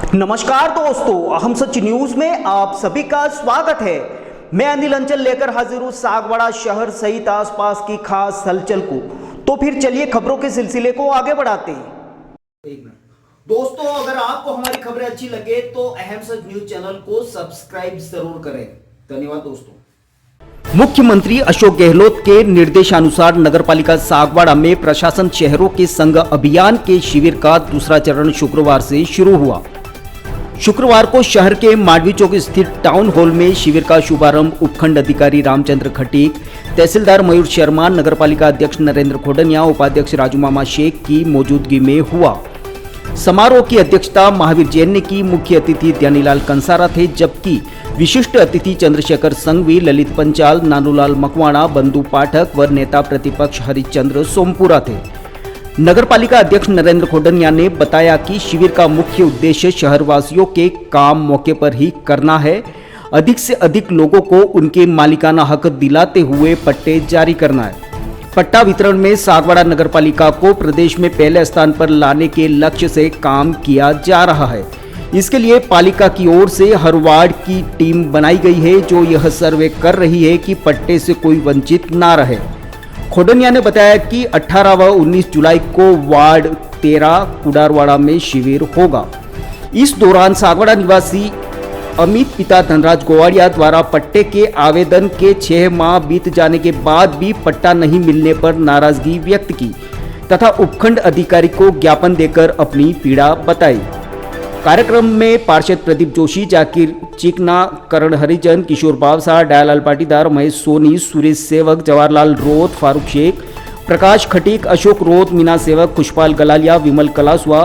नमस्कार दोस्तों, अहम सच न्यूज में आप सभी का स्वागत है। मैं अनिल अंचल लेकर हाजिर हूँ सागवाड़ा शहर सहित आसपास की खास हलचल को। तो फिर चलिए खबरों के सिलसिले को आगे बढ़ाते हैं। दोस्तों, अगर आपको हमारी खबरें अच्छी लगे तो अहम सच न्यूज चैनल को सब्सक्राइब जरूर करें। धन्यवाद दोस्तों। मुख्यमंत्री अशोक गहलोत के निर्देशानुसार नगरपालिका सागवाड़ा में प्रशासन शहरों के संग अभियान के शिविर का दूसरा चरण शुक्रवार से शुरू हुआ। शुक्रवार को शहर के मांडवी चौक स्थित टाउन हॉल में शिविर का शुभारंभ उपखंड अधिकारी रामचंद्र खटीक, तहसीलदार मयूर शर्मा, नगरपालिका अध्यक्ष नरेंद्र खोडनिया, उपाध्यक्ष राजू मामा शेख की मौजूदगी में हुआ। समारोह की अध्यक्षता महावीर जैन ने की। मुख्य अतिथि ध्यानीलाल कंसारा थे, जबकि विशिष्ट अतिथि चंद्रशेखर संघवी, ललित पंचाल, नानूलाल मकवाणा, बंधु पाठक व नेता प्रतिपक्ष हरिश्चंद्र सोमपुरा थे। नगरपालिका अध्यक्ष नरेंद्र खोडनिया ने बताया कि शिविर का मुख्य उद्देश्य शहरवासियों के काम मौके पर ही करना है। अधिक से अधिक लोगों को उनके मालिकाना हक दिलाते हुए पट्टे जारी करना है। पट्टा वितरण में सागवाड़ा नगरपालिका को प्रदेश में पहले स्थान पर लाने के लक्ष्य से काम किया जा रहा है। इसके लिए पालिका की ओर से हर वार्ड की टीम बनाई गई है, जो यह सर्वे कर रही है कि पट्टे से कोई वंचित ना रहे। खोडनिया ने बताया कि 18 व 19 जुलाई को वार्ड 13 कुडारवाड़ा में शिविर होगा। इस दौरान सागवाड़ा निवासी अमित पिता धनराज गोवाड़िया द्वारा पट्टे के आवेदन के 6 माह बीत जाने के बाद भी पट्टा नहीं मिलने पर नाराजगी व्यक्त की तथा उपखंड अधिकारी को ज्ञापन देकर अपनी पीड़ा बताई। कार्यक्रम में पार्षद प्रदीप जोशी, जाकिर चिकना, करण हरिजन, किशोर बावसा, दयालाल पाटीदार, महेश सोनी, सुरेश सेवक, जवाहरलाल रोत, फारूक शेख, प्रकाश खटीक, अशोक रोत, मीना सेवक, खुशपाल गलालिया, विमल कलासवा,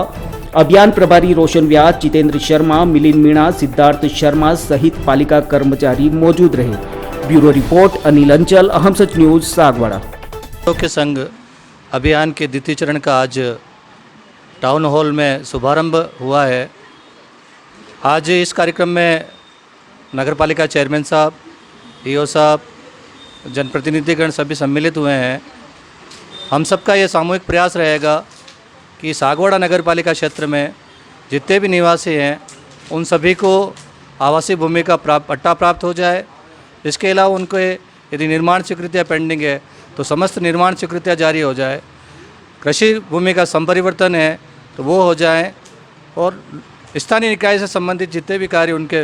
अभियान प्रभारी रोशन व्यास, जितेंद्र शर्मा, मिलिंद मीणा, सिद्धार्थ शर्मा सहित पालिका कर्मचारी मौजूद रहे। ब्यूरो रिपोर्ट अनिल अंचल, अहम सच न्यूज, सागवाड़ा। के संग अभियान के द्वितीय चरण का आज टाउन हॉल में शुभारंभ हुआ है। आज इस कार्यक्रम में नगरपालिका चेयरमैन साहब, ईओ साहब, जनप्रतिनिधिगण सभी सम्मिलित हुए हैं। हम सबका ये सामूहिक प्रयास रहेगा कि सागवाड़ा नगरपालिका क्षेत्र में जितने भी निवासी हैं उन सभी को आवासीय भूमि का पट्टा प्राप्त हो जाए। इसके अलावा उनको यदि निर्माण स्वीकृतियाँ पेंडिंग है तो समस्त निर्माण स्वीकृतियाँ जारी हो जाए। कृषि भूमि का संपरिवर्तन है तो वो हो जाए और स्थानीय निकाय से संबंधित जितने भी कार्य उनके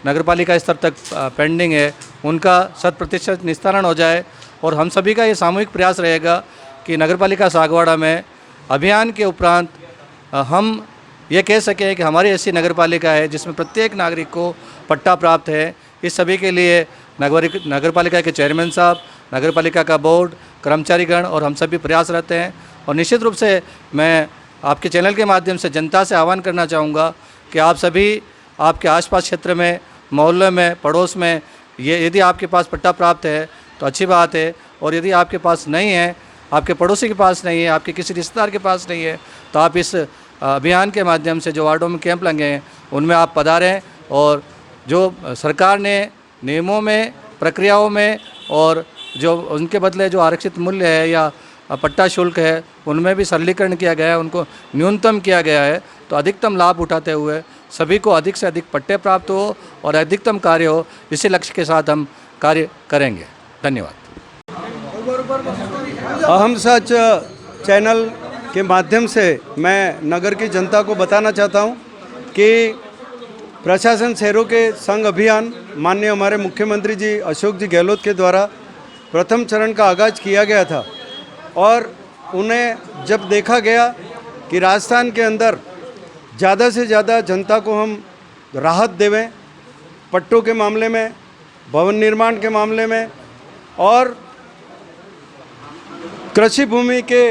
नगरपालिका स्तर तक पेंडिंग है उनका 100% निस्तारण हो जाए। और हम सभी का ये सामूहिक प्रयास रहेगा कि नगरपालिका सागवाड़ा में अभियान के उपरांत हम ये कह सकें कि हमारी ऐसी नगरपालिका है जिसमें प्रत्येक नागरिक को पट्टा प्राप्त है। इस सभी के लिए नगरपालिका के चेयरमैन साहब, नगरपालिका का बोर्ड, कर्मचारीगण और हम सभी प्रयास रहते हैं। और निश्चित रूप से मैं आपके चैनल के माध्यम से जनता से आह्वान करना चाहूँगा कि आप सभी आपके आसपास क्षेत्र में, मोहल्ले में, पड़ोस में ये यदि आपके पास पट्टा प्राप्त है तो अच्छी बात है, और यदि आपके पास नहीं है, आपके पड़ोसी के पास नहीं है, आपके किसी रिश्तेदार के पास नहीं है, तो आप इस अभियान के माध्यम से जो वार्डों में कैंप लगे हैं उनमें आप पधारें और जो सरकार ने नियमों में, प्रक्रियाओं में और जो उनके बदले जो आरक्षित मूल्य है या पट्टा शुल्क है उनमें भी सरलीकरण किया गया है, उनको न्यूनतम किया गया है। तो अधिकतम लाभ उठाते हुए सभी को अधिक से अधिक पट्टे प्राप्त हो और अधिकतम कार्य हो, इसी लक्ष्य के साथ हम कार्य करेंगे। धन्यवाद। अहम सच चैनल के माध्यम से मैं नगर की जनता को बताना चाहता हूं कि प्रशासन शहरों के संघ अभियान माननीय हमारे मुख्यमंत्री जी अशोक जी गहलोत के द्वारा प्रथम चरण का आगाज़ किया गया था। और उन्हें जब देखा गया कि राजस्थान के अंदर ज़्यादा से ज़्यादा जनता को हम राहत देवें, पट्टों के मामले में, भवन निर्माण के मामले में और कृषि भूमि के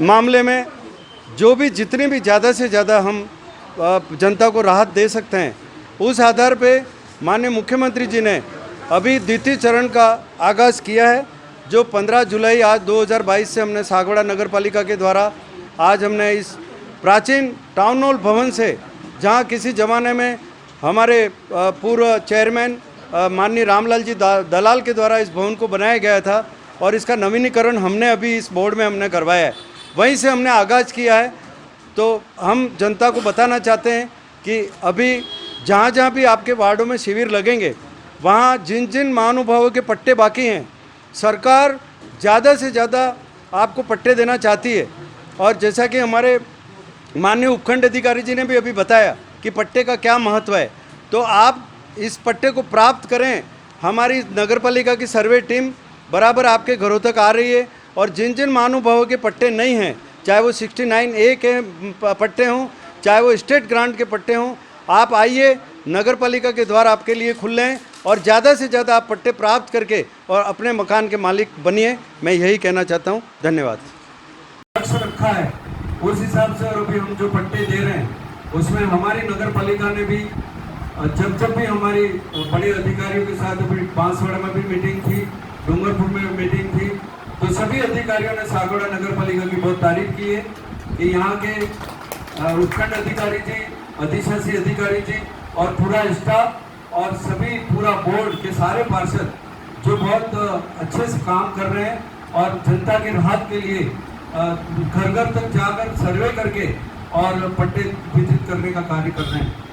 मामले में, जो भी जितनी भी ज़्यादा से ज़्यादा हम जनता को राहत दे सकते हैं, उस आधार पे माननीय मुख्यमंत्री जी ने अभी द्वितीय चरण का आगाज़ किया है, जो 15 जुलाई आज 2022 से हमने सागवाड़ा नगरपालिका के द्वारा आज हमने इस प्राचीन टाउन हॉल भवन से, जहां किसी ज़माने में हमारे पूर्व चेयरमैन माननीय रामलाल जी दलाल के द्वारा इस भवन को बनाया गया था और इसका नवीनीकरण हमने अभी इस बोर्ड में हमने करवाया है, वहीं से हमने आगाज़ किया है। तो हम जनता को बताना चाहते हैं कि अभी जहाँ जहाँ भी आपके वार्डों में शिविर लगेंगे वहाँ जिन जिन महानुभावों के पट्टे बाकी हैं सरकार ज़्यादा से ज़्यादा आपको पट्टे देना चाहती है। और जैसा कि हमारे माननीय उपखंड अधिकारी जी ने भी अभी बताया कि पट्टे का क्या महत्व है, तो आप इस पट्टे को प्राप्त करें। हमारी नगर पालिका की सर्वे टीम बराबर आपके घरों तक आ रही है और जिन जिन महानुभावों के पट्टे नहीं हैं, चाहे वो 69A के पट्टे हों, चाहे वो स्टेट ग्रांट के पट्टे हों, आप आइए, नगर पालिका के द्वार आपके लिए खुले हैं और ज़्यादा से ज़्यादा आप पट्टे प्राप्त करके और अपने मकान के मालिक बनिए। मैं यही कहना चाहता हूँ। धन्यवाद। लक्ष्य रखा है उस हिसाब से, और अभी हम जो पट्टे दे रहे हैं उसमें हमारी नगर पालिका ने भी जब भी हमारी बड़े अधिकारियों के साथ अभी बांसवाड़ा में भी मीटिंग थी, डूंगरपुर में मीटिंग थी, तो सभी अधिकारियों ने सागवाड़ा नगर पालिका की बहुत तारीफ की है कि यहाँ के उपखंड अधिकारी जी, अधिशासी अधिकारी जी और पूरा स्टाफ और सभी पूरा बोर्ड के सारे पार्षद जो बहुत अच्छे से काम कर रहे हैं और जनता की राहत के लिए घर घर तक जाकर सर्वे करके और पट्टे वितरित करने का कार्य कर रहे हैं।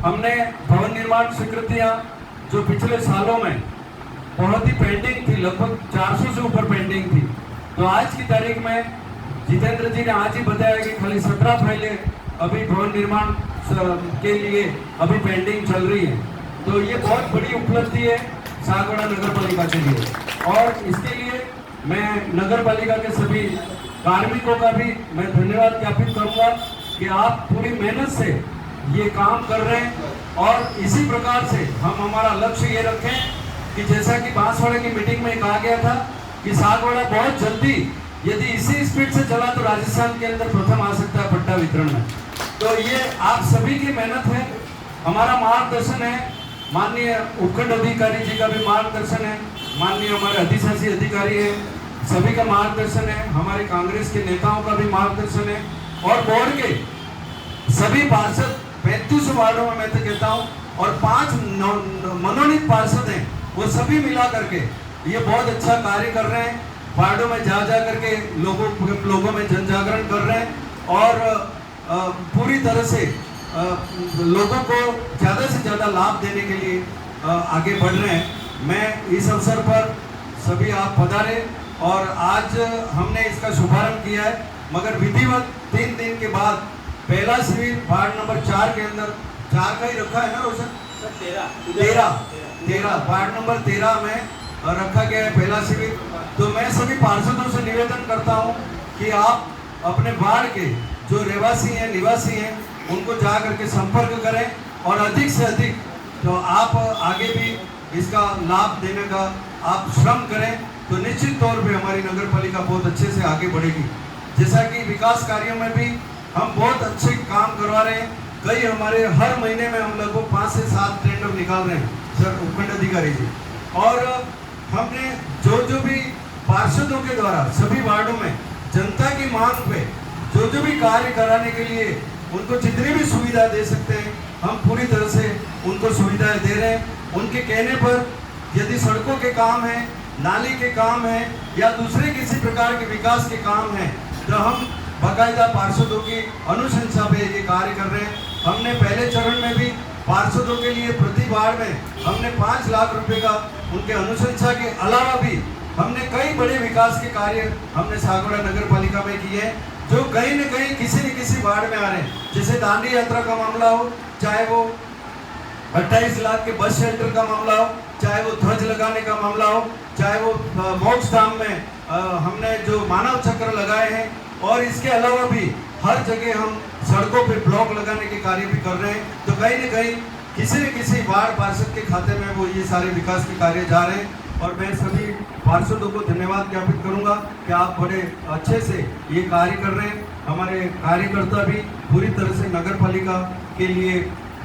हमने भवन निर्माण स्वीकृतियाँ जो पिछले सालों में बहुत ही पेंडिंग थी, लगभग 400 से ऊपर पेंडिंग थी, तो आज की तारीख में जितेंद्र जी ने आज ही बताया कि खाली 17 फाइलें अभी भवन निर्माण के लिए अभी पेंडिंग चल रही है। तो ये बहुत बड़ी उपलब्धि है सागवाड़ा नगर पालिका के लिए, और इसके लिए मैं नगर पालिका के सभी कार्मिकों का भी मैं धन्यवाद ज्ञापित करूंगा कि आप पूरी मेहनत से ये काम कर रहे हैं। और इसी प्रकार से हम हमारा लक्ष्य ये रखें कि जैसा कि बांसवाड़ा की मीटिंग में कहा गया था कि सागवाड़ा बहुत जल्दी यदि इसी स्पीड से चला तो राजस्थान के अंदर प्रथम आ सकता है पट्टा वितरण में। तो ये आप सभी की मेहनत है, हमारा मार्गदर्शन है, माननीय उपखंड अधिकारी जी का भी मार्गदर्शन है, माननीय हमारे अधिशासी अधिकारी है, सभी का मार्गदर्शन है, हमारे कांग्रेस के नेताओं का भी मार्गदर्शन है, और बोर्ड के सभी पार्षद 35 वार्डों में मैं तो कहता हूँ और 5 मनोनीत पार्षद हैं, वो सभी मिला करके ये बहुत अच्छा कार्य कर रहे हैं। वार्डों में जा करके लोगों में जन जागरण कर रहे हैं और पूरी तरह से लोगों को ज़्यादा से ज़्यादा लाभ देने के लिए आगे बढ़ रहे हैं। मैं इस अवसर पर सभी आप पधारे और आज हमने इसका शुभारंभ किया है, मगर विधिवत 3 दिन के बाद पहला शिविर वार्ड नंबर 4 के अंदर 4 का ही रखा है ना रोशन? 13 वार्ड नंबर 13 में रखा गया है पहला शिविर। तो मैं सभी पार्षदों से निवेदन करता हूं कि आप अपने वार्ड के जो रहवासी हैं, निवासी हैं, उनको जा करके संपर्क करें और अधिक से अधिक तो आप आगे भी इसका लाभ देने का आप श्रम करें, तो निश्चित तौर पे हमारी नगर पालिका बहुत अच्छे से आगे बढ़ेगी। जैसा कि विकास कार्यों में भी हम बहुत अच्छे काम करवा रहे हैं, कई हमारे हर महीने में हम लगभग 5 से 7 टेंडर निकाल रहे हैं सर उपखंड अधिकारी जी। और हमने जो भी पार्षदों के द्वारा सभी वार्डों में जनता की मांग पे जो भी कार्य कराने के लिए उनको जितनी भी सुविधा दे सकते हैं हम पूरी तरह से उनको सुविधाएं दे रहे हैं। उनके कहने पर यदि सड़कों के काम हैं, नाली के काम हैं या दूसरे किसी प्रकार के विकास के काम हैं, तो हम बाकायदा पार्षदों की अनुशंसा पे ये कार्य कर रहे हैं। हमने पहले चरण में भी पार्षदों के लिए प्रति वार्ड में हमने 5 लाख रुपए का उनके अनुशंसा के अलावा भी हमने कई बड़े विकास के कार्य हमने सागवाड़ा नगर पालिका में किए हैं, जो कहीं न कहीं किसी न किसी वार्ड में आ रहे हैं। जैसे दांडी यात्रा का मामला हो, चाहे वो 28 लाख के बस शेल्टर का मामला हो, चाहे वो ध्वज लगाने का मामला हो, चाहे वो मोक्ष धाम में हमने जो मानव चक्र लगाए हैं, और इसके अलावा भी हर जगह हम सड़कों पे ब्लॉक लगाने के कार्य भी कर रहे हैं। तो कहीं न कहीं किसी न किसी वार्ड पार्षद के खाते में वो ये सारे विकास के कार्य जा रहे हैं। और मैं सभी पार्षदों को धन्यवाद ज्ञापित करूंगा कि आप बड़े अच्छे से ये कार्य कर रहे हैं। हमारे कार्यकर्ता भी पूरी तरह से नगर पालिका के लिए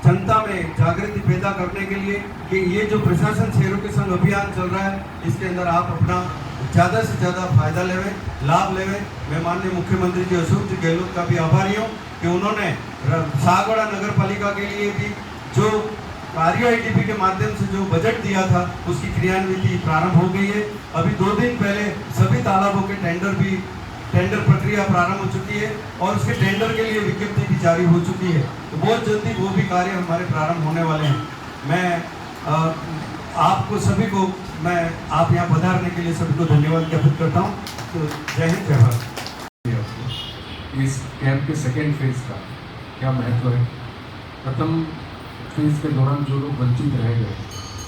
जनता में जागृति पैदा करने के लिए कि ये जो प्रशासन शहरों के संग अभियान चल रहा है, इसके अंदर आप अपना ज़्यादा से ज़्यादा फायदा लेवें, लाभ लेवें। मैं माननीय मुख्यमंत्री जी अशोक जी गहलोत का भी आभारी हूँ कि उन्होंने सागवाड़ा नगर पालिका के लिए भी जो कार्य IDP के माध्यम से जो बजट दिया था उसकी क्रियान्विति प्रारंभ हो गई है। अभी 2 दिन पहले सभी तालाबों के टेंडर भी टेंडर प्रक्रिया प्रारंभ हो चुकी है और उसके टेंडर के लिए विज्ञप्ति भी जारी हो चुकी है। तो बहुत जल्दी वो भी कार्य हमारे प्रारंभ होने वाले हैं। मैं आपको सभी को आप यहाँ पधारने के लिए सभी को धन्यवाद ज्ञापित करता हूँ। तो जय हिंद, जय भारत। इस कैंप के सेकेंड फेज का क्या महत्व है? प्रथम फेज के दौरान जो लोग वंचित रह गए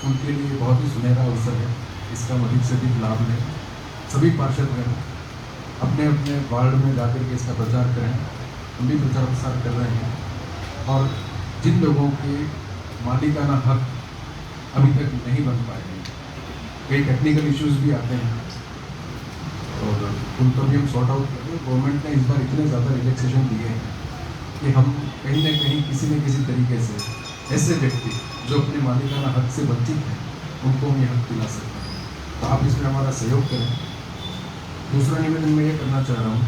उनके लिए बहुत ही सुनहरा अवसर है। इसका अधिक से अधिक लाभ लें। सभी पार्षदगण अपने अपने वार्ड में जाकर के इसका प्रचार करें। हम भी प्रचार प्रसार कर रहे हैं और जिन लोगों के मालिकाना हक अभी तक नहीं बन पाए हैं, कई टेक्निकल इश्यूज भी आते हैं और उनको भी हम सॉर्ट आउट करें। गवर्नमेंट ने इस बार इतने ज़्यादा रिलैक्सेशन दिए हैं कि हम कहीं न कहीं किसी न किसी तरीके से ऐसे व्यक्ति जो अपने मालिकाना हक से वंचित हैं उनको हम ये हक दिला सकते हैं। तो आप इसमें हमारा सहयोग करें। दूसरा निवेदन मैं ये करना चाह रहा हूँ,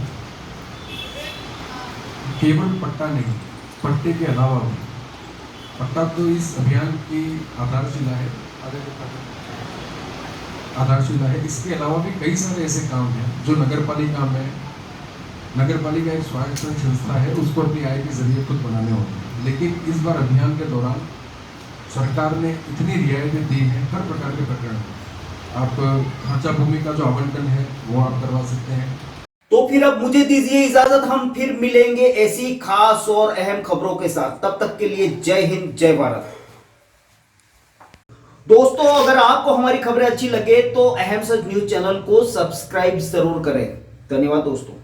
केवल पट्टा नहीं, पट्टे के अलावा भी, पट्टा तो इस अभियान की आधारशिला है, इसके अलावा भी कई सारे ऐसे काम हैं जो नगरपालिका में, नगरपालिका एक स्वायत्त संस्था है, उसको अपनी आय के जरिए खुद बनाने होते हैं। लेकिन इस बार अभियान के दौरान सरकार ने इतनी रियायतें दी हैं हर प्रकार के प्रकरण में। आप खर्चा भूमि का जो आवंटन है वो आप करवा सकते हैं। तो फिर अब मुझे दीजिए इजाजत, हम फिर मिलेंगे ऐसी खास और अहम खबरों के साथ। तब तक के लिए जय हिंद, जय भारत। दोस्तों, अगर आपको हमारी खबरें अच्छी लगे तो अहम सच न्यूज चैनल को सब्सक्राइब जरूर करें। धन्यवाद दोस्तों।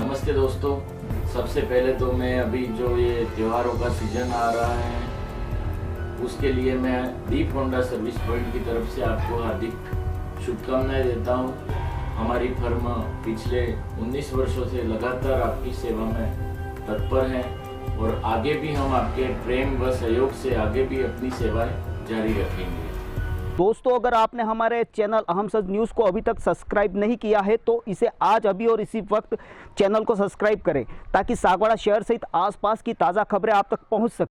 नमस्ते दोस्तों, सबसे पहले तो मैं अभी जो ये त्योहारों का सीजन आ रहा है उसके लिए मैं दीप होंडा सर्विस पॉइंट की तरफ से आपको हार्दिक शुभकामनाएं देता हूं। हमारी फर्म पिछले 19 वर्षों से लगातार आपकी सेवा में तत्पर है और आगे भी हम आपके प्रेम व सहयोग से आगे भी अपनी सेवाएं जारी रखेंगे। दोस्तों, अगर आपने हमारे चैनल अहम सच न्यूज़ को अभी तक सब्सक्राइब नहीं किया है तो इसे आज अभी और इसी वक्त चैनल को सब्सक्राइब करें ताकि सागवाड़ा शहर सहित आसपास की ताज़ा खबरें आप तक पहुंच सकें।